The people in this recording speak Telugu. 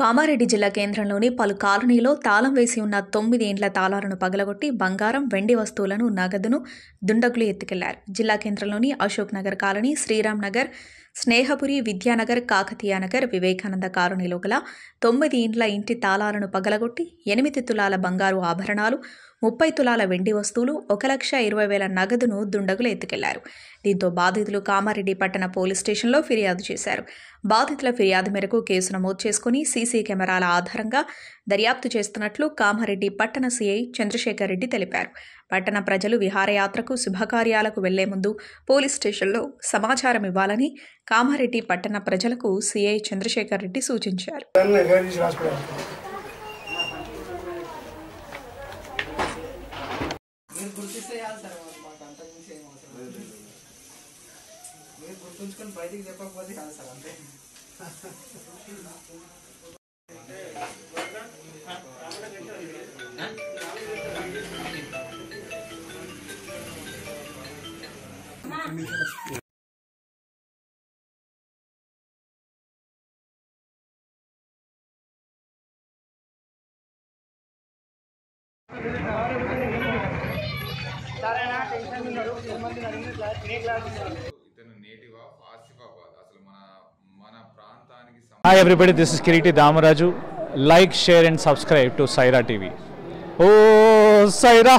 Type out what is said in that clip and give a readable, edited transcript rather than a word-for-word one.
కామారెడ్డి జిల్లా కేంద్రంలోని పలు కాలనీలో తాళం వేసి ఉన్న 9 ఇండ్ల తాళాలను పగలగొట్టి బంగారం, వెండి వస్తువులను, నగదును దుండగులు ఎత్తుకెళ్లారు. జిల్లా కేంద్రంలోని అశోక్ నగర్ కాలనీ, శ్రీరామ్ నగర్, స్నేహపురి, విద్యానగర్, కాకతీయ నగర్, వివేకానంద కాలనీలో గల 9 ఇండ్ల ఇంటి తాళాలను పగలగొట్టి 8 తులాల బంగారు ఆభరణాలు, 30 తులాల వెండి వస్తువులు, 1,20,000 నగదును దుండగులు ఎత్తుకెళ్లారు. దీంతో బాధితులు కామారెడ్డి పట్టణ పోలీస్ స్టేషన్లో ఫిర్యాదు చేశారు. బాధితుల ఫిర్యాదు మేరకు కేసు నమోదు చేసుకుని సీసీ కెమెరాల ఆధారంగా దర్యాప్తు చేస్తున్నట్లు కామారెడ్డి పట్టణ సీఐ చంద్రశేఖర్ రెడ్డి తెలిపారు. పట్టణ ప్రజలు విహారయాత్రకు, శుభకార్యాలకు వెళ్లే ముందు పోలీస్ స్టేషన్లో సమాచారం ఇవ్వాలని కామారెడ్డి పట్టణ ప్రజలకు సీఐ చంద్రశేఖర్ రెడ్డి సూచించారు. గుర్తుంచుకొని బయటికి చెప్పకపోతే కాదు సార్ అంతే. Hi everybody, this is Kiriti Damaraju. Like, share and subscribe to Saira TV. Oh, Saira!